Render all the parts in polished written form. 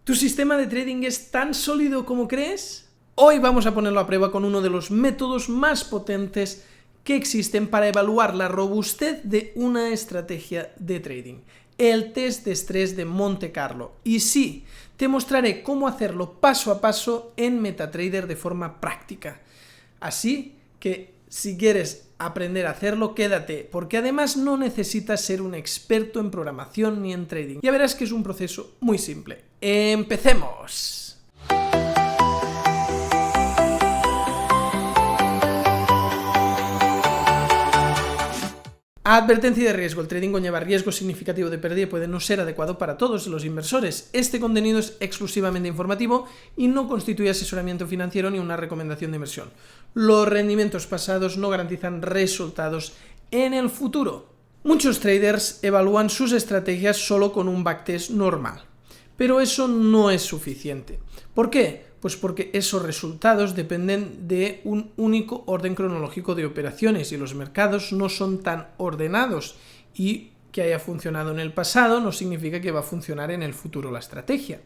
¿Tu sistema de trading es tan sólido como crees? Hoy vamos a ponerlo a prueba con uno de los métodos más potentes que existen para evaluar la robustez de una estrategia de trading, el test de estrés de Monte Carlo. Y sí, te mostraré cómo hacerlo paso a paso en MetaTrader de forma práctica. Así que si quieres aprender a hacerlo, quédate, porque además no necesitas ser un experto en programación ni en trading. Ya verás que es un proceso muy simple. ¡Empecemos! Advertencia de riesgo. El trading conlleva riesgo significativo de pérdida y puede no ser adecuado para todos los inversores. Este contenido es exclusivamente informativo y no constituye asesoramiento financiero ni una recomendación de inversión. Los rendimientos pasados no garantizan resultados en el futuro. Muchos traders evalúan sus estrategias solo con un backtest normal, pero eso no es suficiente. ¿Por qué? Pues porque esos resultados dependen de un único orden cronológico de operaciones y los mercados no son tan ordenados, y que haya funcionado en el pasado no significa que va a funcionar en el futuro la estrategia.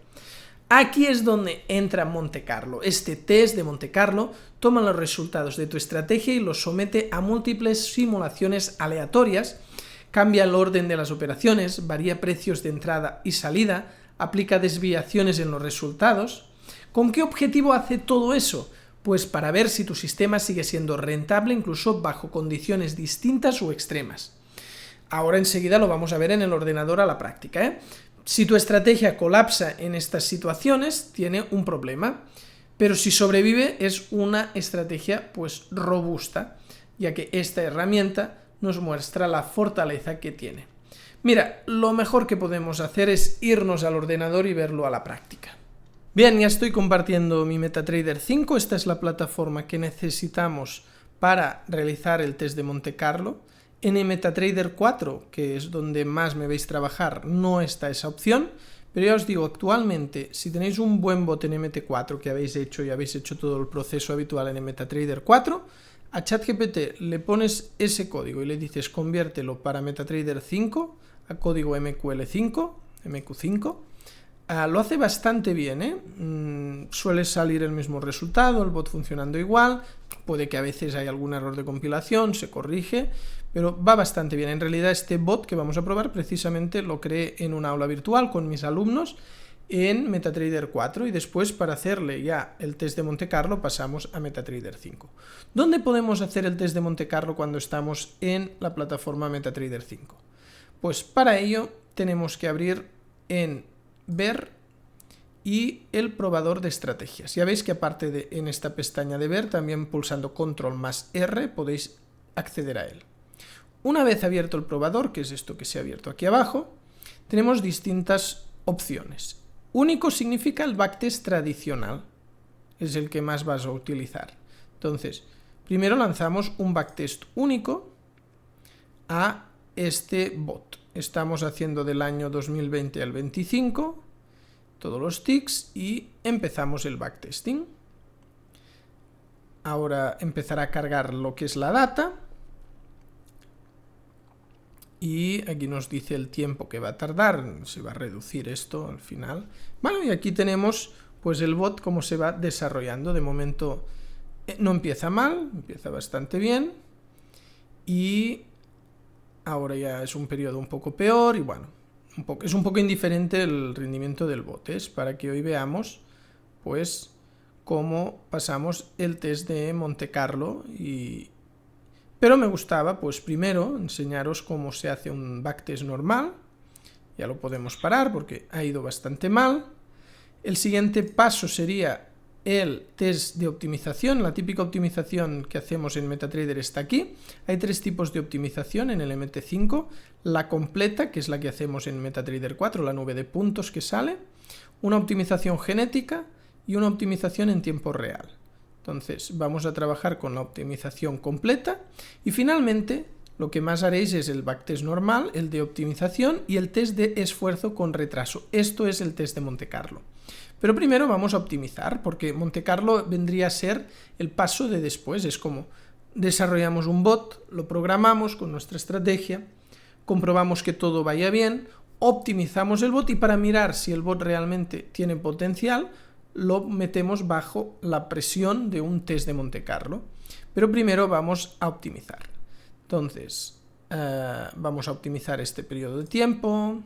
Aquí es donde entra Monte Carlo. Este test de Monte Carlo toma los resultados de tu estrategia y los somete a múltiples simulaciones aleatorias, cambia el orden de las operaciones, varía precios de entrada y salida, aplica desviaciones en los resultados. ¿Con qué objetivo hace todo eso? Pues para ver si tu sistema sigue siendo rentable incluso bajo condiciones distintas o extremas. Ahora enseguida lo vamos a ver en el ordenador a la práctica, Si tu estrategia colapsa en estas situaciones, tiene un problema, pero si sobrevive es una estrategia pues robusta, ya que esta herramienta nos muestra la fortaleza que tiene. Mira, lo mejor que podemos hacer es irnos al ordenador y verlo a la práctica. Bien, ya estoy compartiendo mi MetaTrader 5, esta es la plataforma que necesitamos para realizar el test de Monte Carlo. En el MetaTrader 4, que es donde más me veis trabajar, no está esa opción, pero ya os digo, actualmente, si tenéis un buen bot en MT4 que habéis hecho y habéis hecho todo el proceso habitual en el MetaTrader 4, a ChatGPT le pones ese código y le dices conviértelo para MetaTrader 5 a código MQ5, lo hace bastante bien, suele salir el mismo resultado, el bot funcionando igual, puede que a veces haya algún error de compilación, se corrige, pero va bastante bien. En realidad este bot que vamos a probar precisamente lo creé en una aula virtual con mis alumnos en MetaTrader 4 y después para hacerle ya el test de Monte Carlo pasamos a MetaTrader 5. ¿Dónde podemos hacer el test de Monte Carlo cuando estamos en la plataforma MetaTrader 5? Pues para ello tenemos que abrir en Ver y el probador de estrategias. Ya veis que aparte de en esta pestaña de Ver, también pulsando Control más R podéis acceder a él. Una vez abierto el probador, que es esto que se ha abierto aquí abajo, tenemos distintas opciones. Único significa el backtest tradicional, es el que más vas a utilizar. Entonces, primero lanzamos un backtest único a este bot. Estamos haciendo del año 2020 al 25, todos los ticks, y empezamos el backtesting. Ahora empezará a cargar lo que es la data. Y aquí nos dice el tiempo que va a tardar, se va a reducir esto al final. Bueno, y aquí tenemos pues el bot cómo se va desarrollando. De momento no empieza mal, empieza bastante bien. Y ahora ya es un periodo un poco peor y bueno, es un poco indiferente el rendimiento del bot. Es para que hoy veamos pues cómo pasamos el test de Monte Carlo. Pero me gustaba pues primero enseñaros cómo se hace un backtest normal. Ya lo podemos parar porque ha ido bastante mal. El siguiente paso sería el test de optimización. La típica optimización que hacemos en MetaTrader está aquí. Hay tres tipos de optimización en el MT5. La completa, que es la que hacemos en MetaTrader 4, la nube de puntos que sale. Una optimización genética y una optimización en tiempo real. Entonces vamos a trabajar con la optimización completa. Y finalmente lo que más haréis es el backtest normal, el de optimización y el test de esfuerzo con retraso. Esto es el test de Monte Carlo. Pero primero vamos a optimizar, porque Monte Carlo vendría a ser el paso de después. Es como desarrollamos un bot, lo programamos con nuestra estrategia, comprobamos que todo vaya bien, optimizamos el bot y para mirar si el bot realmente tiene potencial, lo metemos bajo la presión de un test de Monte Carlo. Pero primero vamos a optimizar. Entonces, vamos a optimizar este periodo de tiempo,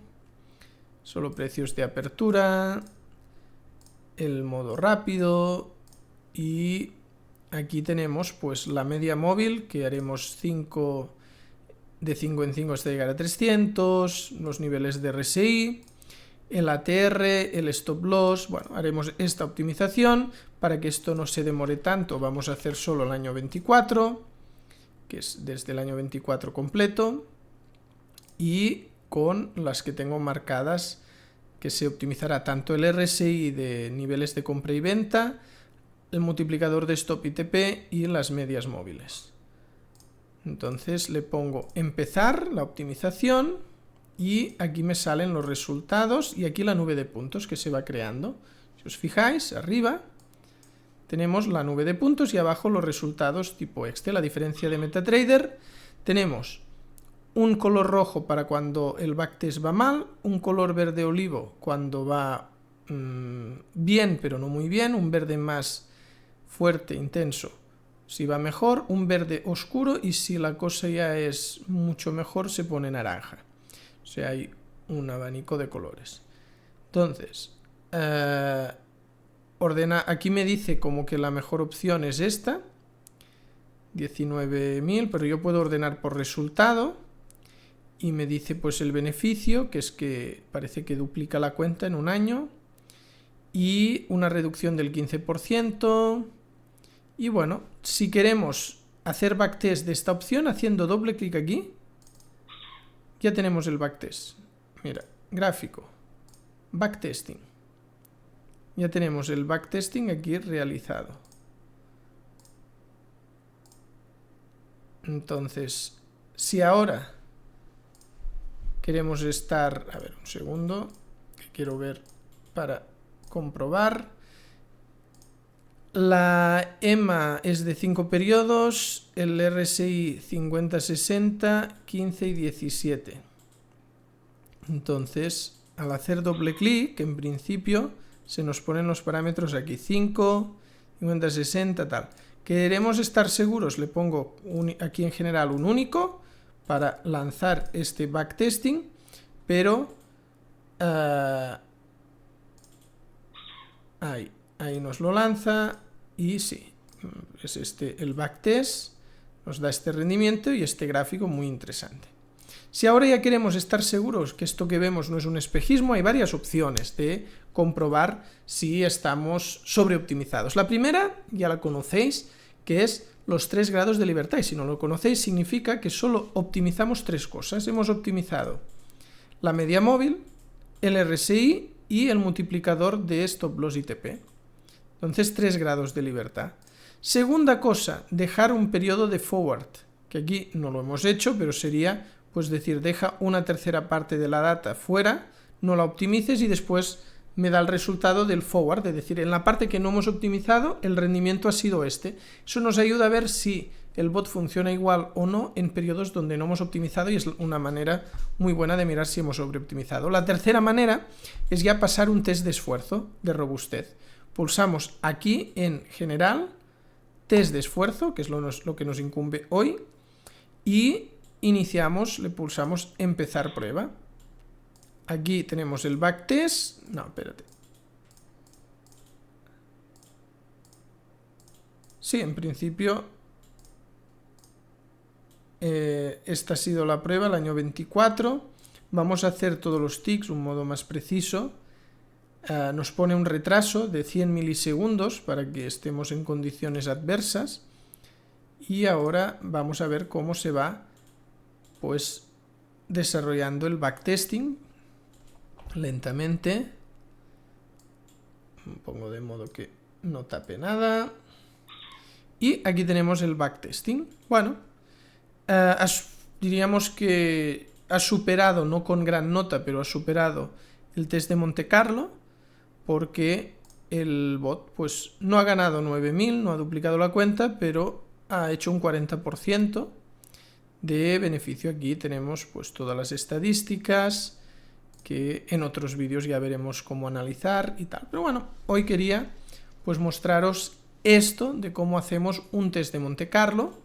solo precios de apertura, el modo rápido y aquí tenemos pues la media móvil que haremos 5 de 5 en 5 hasta llegar a 300, los niveles de RSI, el ATR, el stop loss. Bueno, haremos esta optimización para que esto no se demore tanto. Vamos a hacer solo el año 24, que es desde el año 24 completo, y con las que tengo marcadas que se optimizará tanto el RSI de niveles de compra y venta, el multiplicador de stop y TP y las medias móviles. Entonces le pongo empezar la optimización y aquí me salen los resultados y aquí la nube de puntos que se va creando. Si os fijáis, arriba tenemos la nube de puntos y abajo los resultados tipo Excel. A diferencia de MetaTrader, tenemos un color rojo para cuando el backtest va mal, un color verde olivo cuando va bien pero no muy bien, un verde más fuerte, intenso si va mejor, un verde oscuro y si la cosa ya es mucho mejor se pone naranja. O sea, hay un abanico de colores. Entonces, aquí me dice como que la mejor opción es esta, 19.000, pero yo puedo ordenar por resultado y me dice pues el beneficio, que es que parece que duplica la cuenta en un año y una reducción del 15%. Y bueno, si queremos hacer backtest de esta opción, haciendo doble clic aquí, ya tenemos el backtest. Mira, gráfico, backtesting. Ya tenemos el backtesting aquí realizado. Entonces, si ahora queremos estar... A ver, un segundo, que quiero ver para comprobar. La EMA es de 5 periodos, el RSI 50, 60, 15 y 17. Entonces, al hacer doble clic, en principio se nos ponen los parámetros aquí, 5, 50, 60, tal. Queremos estar seguros, le pongo aquí en general un único para lanzar este backtesting, pero ahí nos lo lanza. Y sí, es este el backtest, nos da este rendimiento y este gráfico muy interesante. Si ahora ya queremos estar seguros que esto que vemos no es un espejismo, hay varias opciones de comprobar si estamos sobreoptimizados. La primera ya la conocéis, que es los 3 grados de libertad. Y si no lo conocéis, significa que solo optimizamos 3 cosas. Hemos optimizado la media móvil, el RSI y el multiplicador de stop loss y TP. Entonces 3 grados de libertad. Segunda cosa, dejar un periodo de forward, que aquí no lo hemos hecho, pero sería pues decir, deja una tercera parte de la data fuera, no la optimices y después me da el resultado del forward, es decir, en la parte que no hemos optimizado el rendimiento ha sido este. Eso nos ayuda a ver si el bot funciona igual o no en periodos donde no hemos optimizado y es una manera muy buena de mirar si hemos sobreoptimizado. La tercera manera es ya pasar un test de esfuerzo, de robustez. Pulsamos aquí en general, test de esfuerzo, que es lo que nos incumbe hoy, y iniciamos, le pulsamos empezar prueba. Aquí tenemos el backtest, no, espérate. Sí, en principio esta ha sido la prueba, el año 24. Vamos a hacer todos los ticks, un modo más preciso. Nos pone un retraso de 100 milisegundos para que estemos en condiciones adversas y ahora vamos a ver cómo se va pues desarrollando el backtesting lentamente. Pongo de modo que no tape nada y aquí tenemos el backtesting. Bueno, diríamos que ha superado, no con gran nota, pero ha superado el test de Monte Carlo, porque el bot pues no ha ganado 9.000, no ha duplicado la cuenta, pero ha hecho un 40% de beneficio. Aquí tenemos pues todas las estadísticas que en otros vídeos ya veremos cómo analizar y tal. Pero bueno, hoy quería pues mostraros esto de cómo hacemos un test de Monte Carlo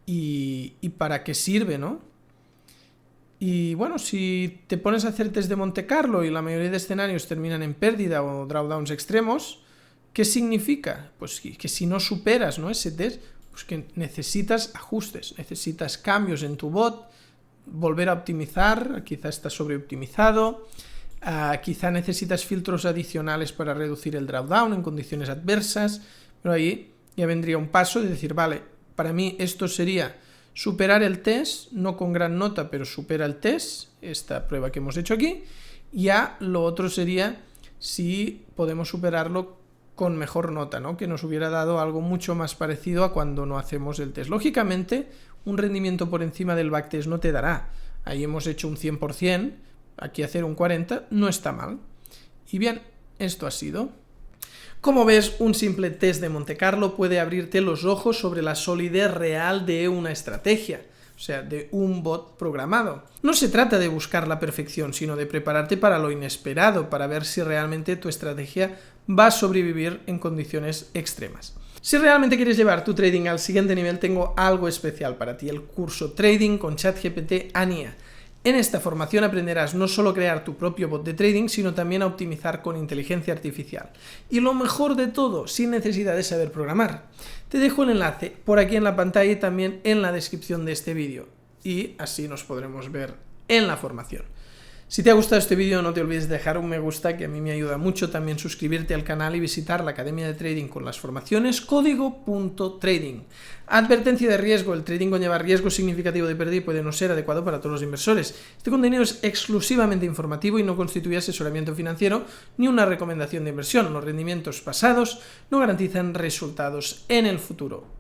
y para qué sirve, ¿no? Y bueno, si te pones a hacer test de Monte Carlo y la mayoría de escenarios terminan en pérdida o drawdowns extremos, ¿qué significa? Pues que si no superas, ¿no?, ese test, pues que necesitas ajustes, necesitas cambios en tu bot, volver a optimizar, quizá está sobreoptimizado, quizá necesitas filtros adicionales para reducir el drawdown en condiciones adversas, pero ahí ya vendría un paso de decir, vale, para mí esto sería superar el test, no con gran nota, pero supera el test, esta prueba que hemos hecho aquí. Ya lo otro sería si podemos superarlo con mejor nota, ¿no?, que nos hubiera dado algo mucho más parecido a cuando no hacemos el test. Lógicamente, un rendimiento por encima del backtest no te dará. Ahí hemos hecho un 100%, aquí hacer un 40% no está mal. Y bien, esto ha sido. Como ves, un simple test de Monte Carlo puede abrirte los ojos sobre la solidez real de una estrategia, o sea, de un bot programado. No se trata de buscar la perfección, sino de prepararte para lo inesperado, para ver si realmente tu estrategia va a sobrevivir en condiciones extremas. Si realmente quieres llevar tu trading al siguiente nivel, tengo algo especial para ti, el curso Trading con ChatGPT ANIA. En esta formación aprenderás no solo a crear tu propio bot de trading, sino también a optimizar con inteligencia artificial. Y lo mejor de todo, sin necesidad de saber programar. Te dejo el enlace por aquí en la pantalla y también en la descripción de este vídeo. Y así nos podremos ver en la formación. Si te ha gustado este vídeo, no te olvides de dejar un me gusta, que a mí me ayuda mucho. También suscribirte al canal y visitar la Academia de Trading con las formaciones código.trading. Advertencia de riesgo: el trading conlleva riesgo significativo de pérdida y puede no ser adecuado para todos los inversores. Este contenido es exclusivamente informativo y no constituye asesoramiento financiero ni una recomendación de inversión. Los rendimientos pasados no garantizan resultados en el futuro.